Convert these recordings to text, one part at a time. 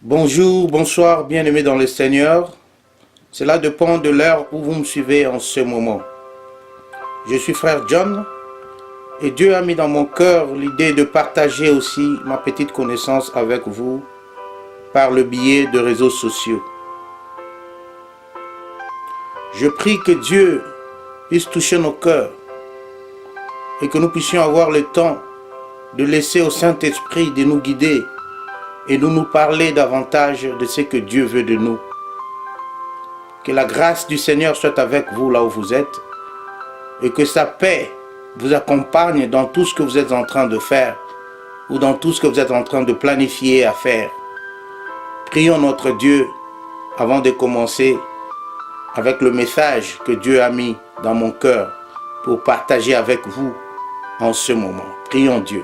Bonjour, bonsoir, bien-aimés dans le Seigneur. Cela dépend de l'heure où vous me suivez en ce moment. Je suis frère John et Dieu a mis dans mon cœur l'idée de partager aussi ma petite connaissance avec vous par le biais de réseaux sociaux. Je prie que Dieu puisse toucher nos cœurs et que nous puissions avoir le temps de laisser au Saint-Esprit de nous guider et de nous parler davantage de ce que Dieu veut de nous. Que la grâce du Seigneur soit avec vous là où vous êtes et que sa paix vous accompagne dans tout ce que vous êtes en train de faire ou dans tout ce que vous êtes en train de planifier à faire. Prions notre Dieu avant de commencer avec le message que Dieu a mis dans mon cœur pour partager avec vous en ce moment. Prions Dieu.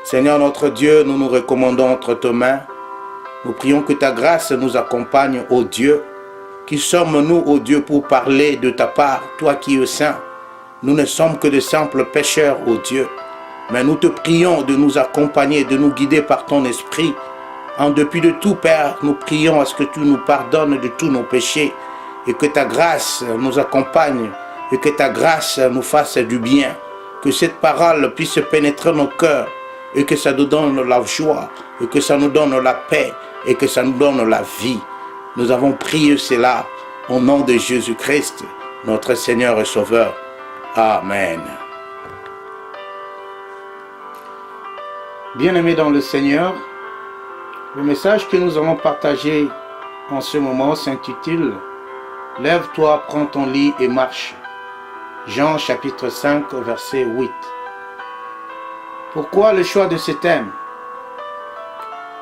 Seigneur notre Dieu, nous nous recommandons entre tes mains. Nous prions que ta grâce nous accompagne, ô Dieu. Qui sommes-nous, ô Dieu, pour parler de ta part, toi qui es saint? Nous ne sommes que de simples pécheurs, ô Dieu. Mais nous te prions de nous accompagner, de nous guider par ton esprit. En dépit de tout, Père, nous prions à ce que tu nous pardonnes de tous nos péchés et que ta grâce nous accompagne et que ta grâce nous fasse du bien. Que cette parole puisse pénétrer nos cœurs et que ça nous donne la joie, et que ça nous donne la paix, et que ça nous donne la vie. Nous avons prié cela au nom de Jésus-Christ, notre Seigneur et Sauveur. Amen. Bien-aimés dans le Seigneur, le message que nous allons partager en ce moment s'intitule « Lève-toi, prends ton lit et marche ». Jean chapitre 5, verset 8. Pourquoi le choix de ce thème?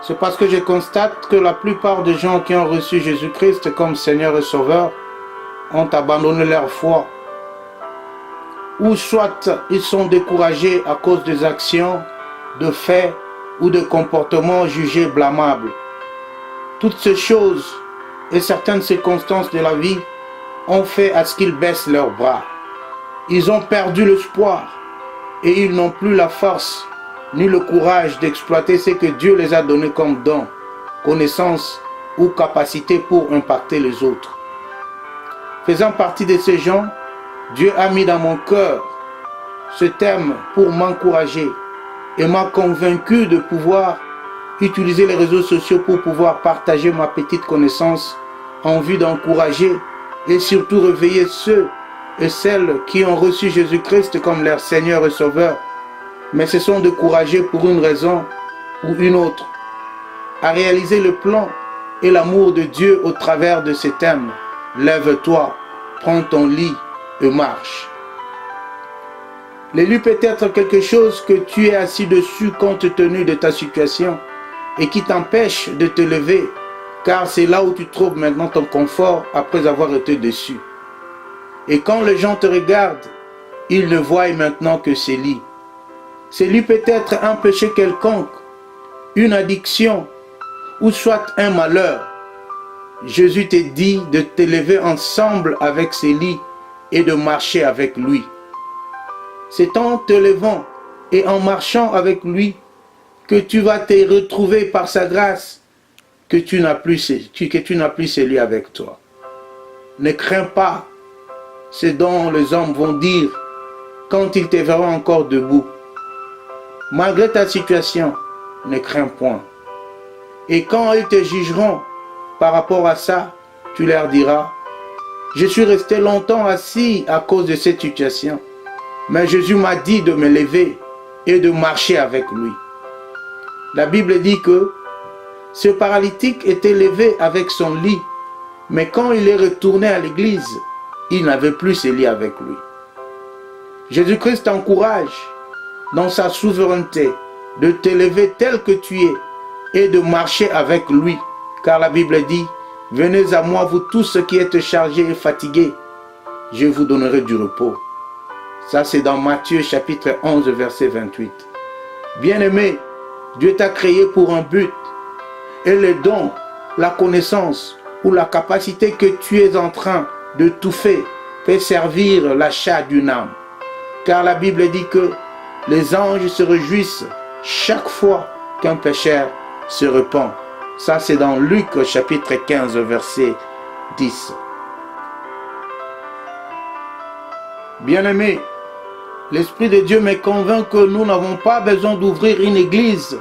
C'est parce que je constate que la plupart des gens qui ont reçu Jésus-Christ comme Seigneur et Sauveur ont abandonné leur foi. Ou soit ils sont découragés à cause des actions, de faits ou de comportements jugés blâmables. Toutes ces choses et certaines circonstances de la vie ont fait à ce qu'ils baissent leurs bras. Ils ont perdu l'espoir et ils n'ont plus la force ni le courage d'exploiter ce que Dieu les a donné comme don, connaissance ou capacité pour impacter les autres. Faisant partie de ces gens, Dieu a mis dans mon cœur ce thème pour m'encourager et m'a convaincu de pouvoir utiliser les réseaux sociaux pour pouvoir partager ma petite connaissance en vue d'encourager et surtout réveiller ceux et celles qui ont reçu Jésus-Christ comme leur Seigneur et Sauveur, mais se sont découragés pour une raison ou une autre, à réaliser le plan et l'amour de Dieu au travers de ces thèmes. Lève-toi, prends ton lit et marche. Le lit peut être quelque chose que tu es assis dessus compte tenu de ta situation et qui t'empêche de te lever, car c'est là où tu trouves maintenant ton confort après avoir été dessus. Et quand les gens te regardent, ils ne voient maintenant que ces lits. Ce lit peut être un péché quelconque, une addiction ou soit un malheur. Jésus te dit de te lever ensemble avec ces lits et de marcher avec lui. C'est en te levant et en marchant avec lui que tu vas te retrouver par sa grâce que tu n'as plus ce lit avec toi. Ne crains pas ce dont les hommes vont dire quand ils te verront encore debout. Malgré ta situation, ne crains point. Et quand ils te jugeront par rapport à ça, tu leur diras, je suis resté longtemps assis à cause de cette situation, mais Jésus m'a dit de me lever et de marcher avec lui. La Bible dit que ce paralytique était levé avec son lit, mais quand il est retourné à l'église, il n'avait plus ce lit avec lui. Jésus-Christ t'encourage dans sa souveraineté de te lever tel que tu es et de marcher avec lui, car la Bible dit, venez à moi vous tous qui êtes chargés et fatigués, je vous donnerai du repos. Ça c'est dans Matthieu chapitre 11 verset 28. Bien-aimé, Dieu t'a créé pour un but et le don, la connaissance ou la capacité que tu es en train de tout faire peut servir l'achat d'une âme. Car la Bible dit que les anges se réjouissent chaque fois qu'un pécheur se repent. Ça, c'est dans Luc chapitre 15, verset 10. Bien-aimés, l'Esprit de Dieu me convainc que nous n'avons pas besoin d'ouvrir une église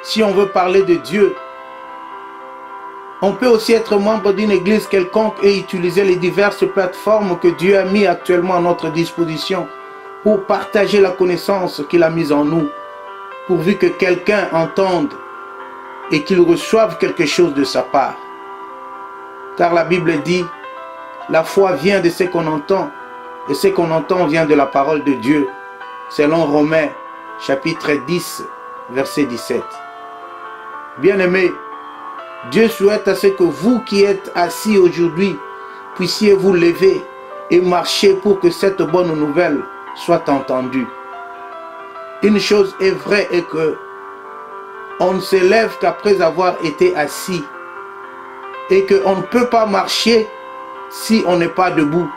si on veut parler de Dieu. On peut aussi être membre d'une église quelconque et utiliser les diverses plateformes que Dieu a mis actuellement à notre disposition pour partager la connaissance qu'il a mise en nous, pourvu que quelqu'un entende et qu'il reçoive quelque chose de sa part. Car la Bible dit, la foi vient de ce qu'on entend, et ce qu'on entend vient de la parole de Dieu, selon Romains chapitre 10, verset 17. Bien-aimés, Dieu souhaite à ce que vous qui êtes assis aujourd'hui, puissiez vous lever et marcher pour que cette bonne nouvelle soit entendue. Une chose est vraie et que on ne se lève qu'après avoir été assis et qu'on ne peut pas marcher si on n'est pas debout.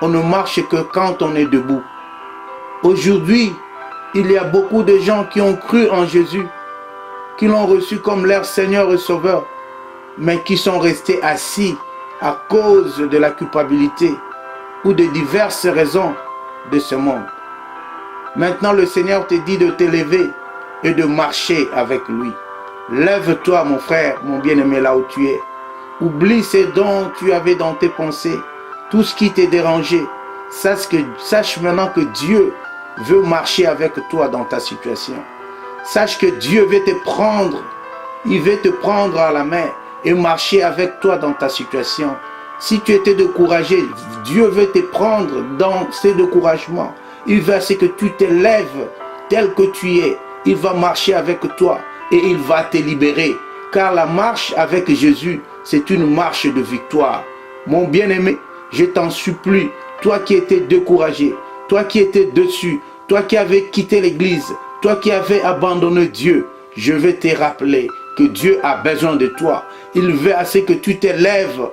On ne marche que quand on est debout. Aujourd'hui, il y a beaucoup de gens qui ont cru en Jésus, qui l'ont reçu comme leur Seigneur et Sauveur, mais qui sont restés assis à cause de la culpabilité ou de diverses raisons de ce monde. Maintenant, le Seigneur te dit de te lever et de marcher avec lui. Lève-toi, mon frère, mon bien-aimé, là où tu es. Oublie ce dont tu avais dans tes pensées, tout ce qui t'est dérangé. Sache maintenant que Dieu veut marcher avec toi dans ta situation. Sache que Dieu veut te prendre. Il veut te prendre à la main et marcher avec toi dans ta situation. Si tu étais découragé, Dieu veut te prendre dans ces découragements. Il veut ce que tu te lèves tel que tu es. Il va marcher avec toi et il va te libérer. Car la marche avec Jésus, c'est une marche de victoire. Mon bien-aimé, je t'en supplie, toi qui étais découragé, toi qui étais dessus, toi qui avais quitté l'église, toi qui avais abandonné Dieu, je vais te rappeler que Dieu a besoin de toi. Il veut assez que tu te lèves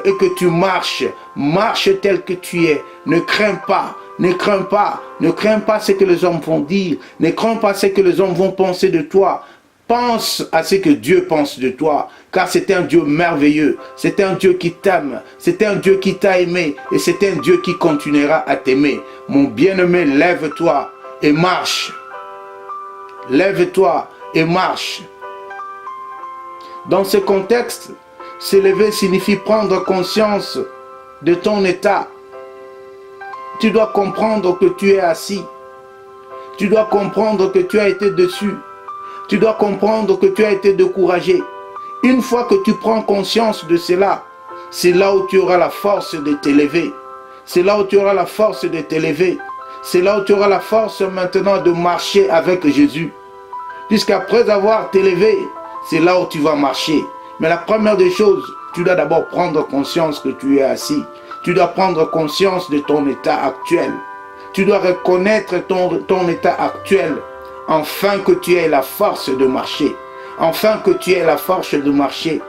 et que tu marches. Marche tel que tu es. Ne crains pas. Ne crains pas. Ne crains pas ce que les hommes vont dire. Ne crains pas ce que les hommes vont penser de toi. Pense à ce que Dieu pense de toi. Car c'est un Dieu merveilleux. C'est un Dieu qui t'aime. C'est un Dieu qui t'a aimé. Et c'est un Dieu qui continuera à t'aimer. Mon bien-aimé, lève-toi et marche. Lève-toi et marche. Dans ce contexte, se lever signifie prendre conscience de ton état. Tu dois comprendre que tu es assis. Tu dois comprendre que tu as été dessus. Tu dois comprendre que tu as été découragé. Une fois que tu prends conscience de cela, c'est là où tu auras la force de t'élever. C'est là où tu auras la force de t'élever. C'est là où tu auras la force maintenant de marcher avec Jésus. Puisqu'après avoir t'élevé, c'est là où tu vas marcher. Mais la première des choses, tu dois d'abord prendre conscience que tu es assis. Tu dois prendre conscience de ton état actuel. Tu dois reconnaître ton état actuel, afin que tu aies la force de marcher. Afin que tu aies la force de marcher.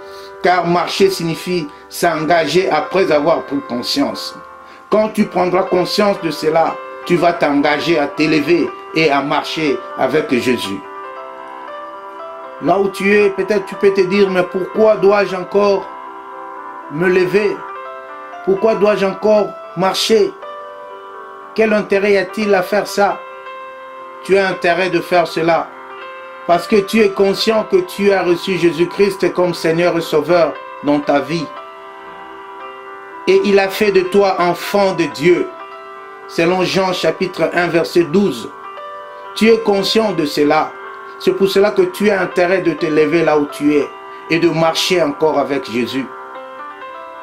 Car marcher signifie s'engager après avoir pris conscience. Quand tu prendras conscience de cela, tu vas t'engager à t'élever et à marcher avec Jésus. Là où tu es, peut-être tu peux te dire, mais pourquoi dois-je encore me lever? Pourquoi dois-je encore marcher? Quel intérêt y a-t-il à faire ça? Tu as intérêt de faire cela parce que tu es conscient que tu as reçu Jésus-Christ comme Seigneur et Sauveur dans ta vie. Et il a fait de toi enfant de Dieu, selon Jean chapitre 1 verset 12. Tu es conscient de cela. C'est pour cela que tu as intérêt de te lever là où tu es et de marcher encore avec Jésus.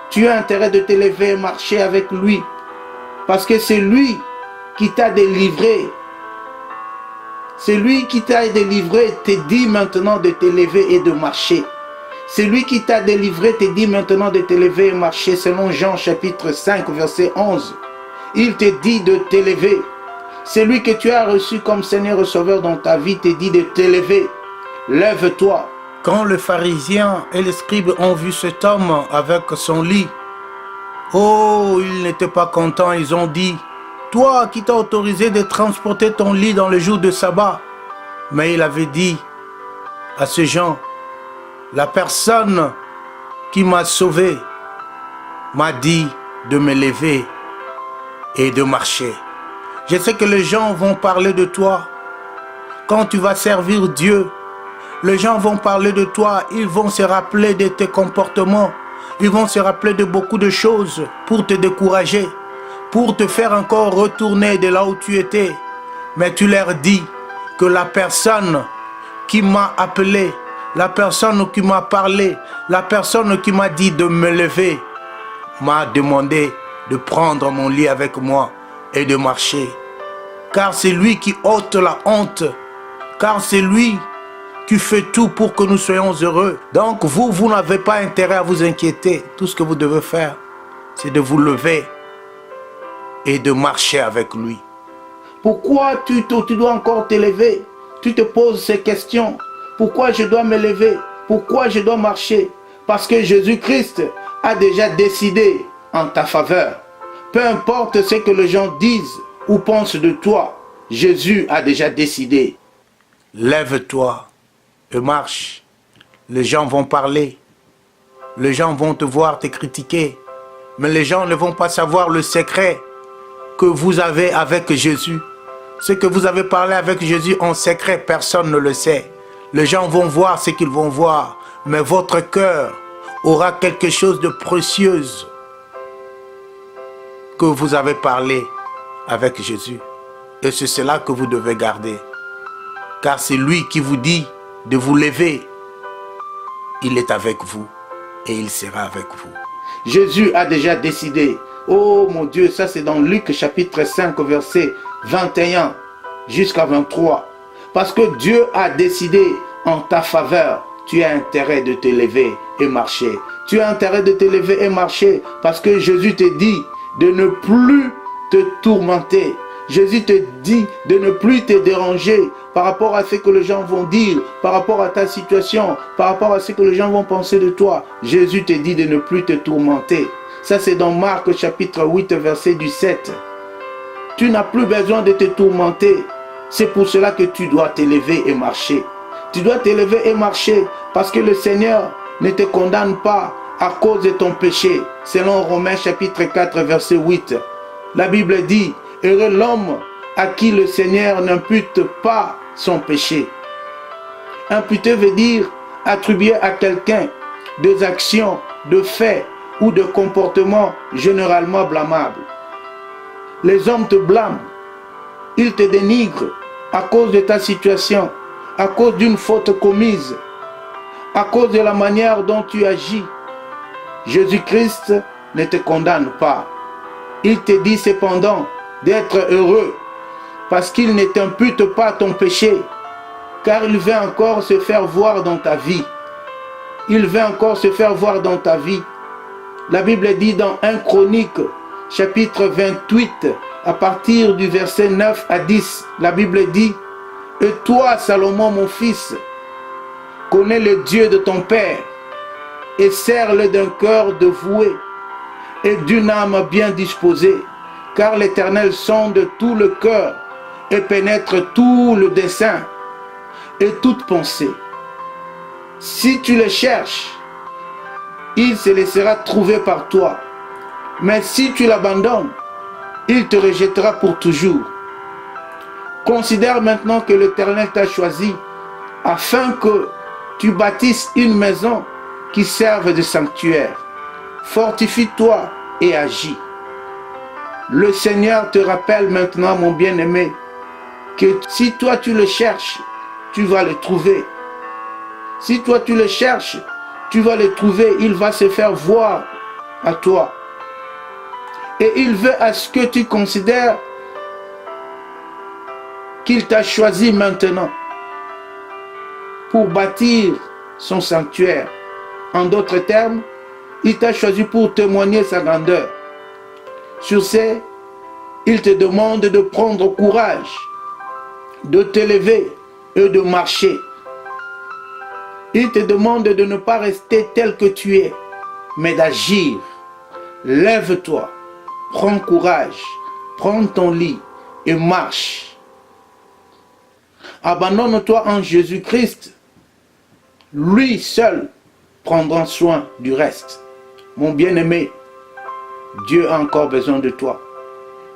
Tu as intérêt de te lever et marcher avec lui parce que c'est lui qui t'a délivré. C'est lui qui t'a délivré, te dit maintenant de te lever et de marcher. C'est lui qui t'a délivré, te dit maintenant de te lever et marcher selon Jean chapitre 5 verset 11. Il te dit de te lever. C'est lui que tu as reçu comme Seigneur et Sauveur dans ta vie te dit de te lever. Lève-toi. Quand le pharisien et les scribes ont vu cet homme avec son lit, oh, ils n'étaient pas contents, ils ont dit, toi qui t'as autorisé de transporter ton lit dans le jour de sabbat. Mais il avait dit à ces gens, La personne qui m'a sauvé m'a dit de me lever et de marcher. Je sais que les gens vont parler de toi. Quand tu vas servir Dieu, les gens vont parler de toi. Ils vont se rappeler de tes comportements. Ils vont se rappeler de beaucoup de choses pour te décourager, pour te faire encore retourner de là où tu étais. Mais tu leur dis que la personne qui m'a appelé, la personne qui m'a parlé, la personne qui m'a dit de me lever, m'a demandé de prendre mon lit avec moi et de marcher. Car c'est lui qui ôte la honte. Car c'est lui qui fait tout pour que nous soyons heureux. Donc vous n'avez pas intérêt à vous inquiéter. Tout ce que vous devez faire, c'est de vous lever et de marcher avec lui. Pourquoi tu dois encore te lever? Tu te poses ces questions. Pourquoi je dois me lever? Pourquoi je dois marcher? Parce que Jésus-Christ a déjà décidé en ta faveur. Peu importe ce que les gens disent ou pensent de toi, Jésus a déjà décidé. Lève-toi et marche. Les gens vont parler. Les gens vont te voir te critiquer. Mais les gens ne vont pas savoir le secret que vous avez avec Jésus. Ce que vous avez parlé avec Jésus en secret, personne ne le sait. Les gens vont voir ce qu'ils vont voir. Mais votre cœur aura quelque chose de précieux que vous avez parlé avec Jésus. Et c'est cela que vous devez garder. Car c'est lui qui vous dit de vous lever. Il est avec vous et il sera avec vous. Jésus a déjà décidé. Oh mon Dieu, ça c'est dans Luc chapitre 5 verset 21 jusqu'à 23. Parce que Dieu a décidé en ta faveur. Tu as intérêt de te lever et marcher. Tu as intérêt de te lever et marcher parce que Jésus te dit de ne plus te tourmenter. Jésus te dit de ne plus te déranger par rapport à ce que les gens vont dire, par rapport à ta situation, par rapport à ce que les gens vont penser de toi. Jésus te dit de ne plus te tourmenter. Ça c'est dans Marc chapitre 8 verset 7. Tu n'as plus besoin de te tourmenter. C'est pour cela que tu dois te lever et marcher. Tu dois te lever et marcher parce que le Seigneur ne te condamne pas à cause de ton péché. Selon Romains chapitre 4 verset 8. La Bible dit, heureux l'homme à qui le Seigneur n'impute pas son péché. Imputer veut dire attribuer à quelqu'un des actions, de faits ou de comportements généralement blâmables. Les hommes te blâment, ils te dénigrent à cause de ta situation, à cause d'une faute commise, à cause de la manière dont tu agis. Jésus-Christ ne te condamne pas. Il te dit cependant d'être heureux parce qu'il ne t'impute pas ton péché, car il veut encore se faire voir dans ta vie. Il veut encore se faire voir dans ta vie. La Bible dit dans 1 Chronique, chapitre 28, à partir du verset 9 à 10, la Bible dit, « Et toi, Salomon, mon fils, connais le Dieu de ton Père, et sers-le d'un cœur dévoué et d'une âme bien disposée, car l'Éternel sonde tout le cœur et pénètre tout le dessein et toute pensée. Si tu le cherches, il se laissera trouver par toi. Mais si tu l'abandonnes, il te rejettera pour toujours. Considère maintenant que l'Éternel t'a choisi afin que tu bâtisses une maison qui serve de sanctuaire. Fortifie-toi et agis. Le Seigneur te rappelle maintenant, mon bien-aimé, que si toi tu le cherches, tu vas le trouver. Si toi tu le cherches, tu vas le trouver. Il va se faire voir à toi. Et il veut à ce que tu considères qu'il t'a choisi maintenant pour bâtir son sanctuaire. En d'autres termes, il t'a choisi pour témoigner sa grandeur. Sur ce, il te demande de prendre courage, de te lever et de marcher. Il te demande de ne pas rester tel que tu es, mais d'agir. Lève-toi, prends courage, prends ton lit et marche. Abandonne-toi en Jésus-Christ. Lui seul prendront soin du reste. Mon bien-aimé, Dieu a encore besoin de toi.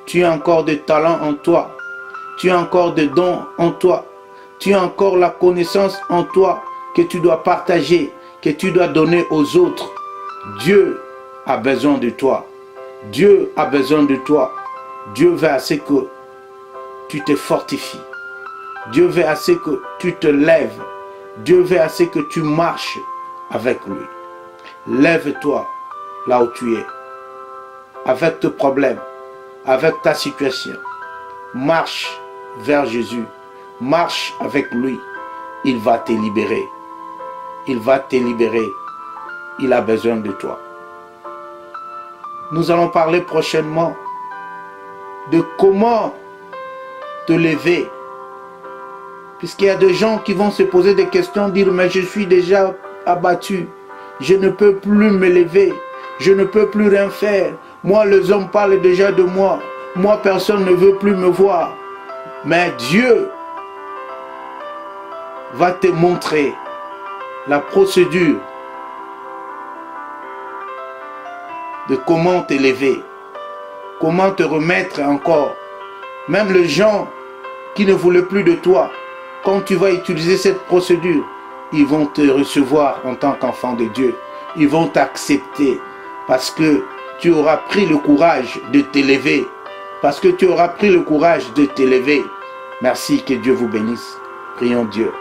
Tu as encore des talents en toi. Tu as encore des dons en toi. Tu as encore la connaissance en toi que tu dois partager, que tu dois donner aux autres. Dieu a besoin de toi. Dieu a besoin de toi. Dieu veut assez que tu te fortifies. Dieu veut assez que tu te lèves. Dieu veut assez que tu marches avec lui. Lève-toi là où tu es. Avec tes problèmes, avec ta situation. Marche vers Jésus. Marche avec lui. Il va te libérer. Il va te libérer. Il a besoin de toi. Nous allons parler prochainement de comment te lever. Puisqu'il y a des gens qui vont se poser des questions, dire mais je suis déjà abattu. Je ne peux plus me lever. Je ne peux plus rien faire. Moi, les hommes parlent déjà de moi. Moi, personne ne veut plus me voir. Mais Dieu va te montrer la procédure de comment t'élever, comment te remettre encore. Même les gens qui ne voulaient plus de toi, quand tu vas utiliser cette procédure, ils vont te recevoir en tant qu'enfant de Dieu. Ils vont t'accepter parce que tu auras pris le courage de t'élever. Parce que tu auras pris le courage de t'élever. Merci, que Dieu vous bénisse. Prions Dieu.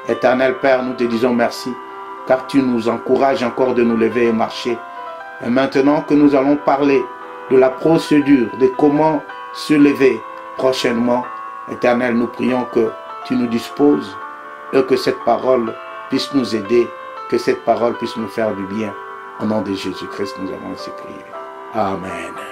Éternel Père, nous te disons merci, car tu nous encourages encore de nous lever et marcher. Et maintenant que nous allons parler de la procédure, de comment se lever prochainement, Éternel, nous prions que tu nous disposes et que cette parole puisse nous aider, que cette parole puisse nous faire du bien. Au nom de Jésus-Christ, nous avons ainsi prié. Amen.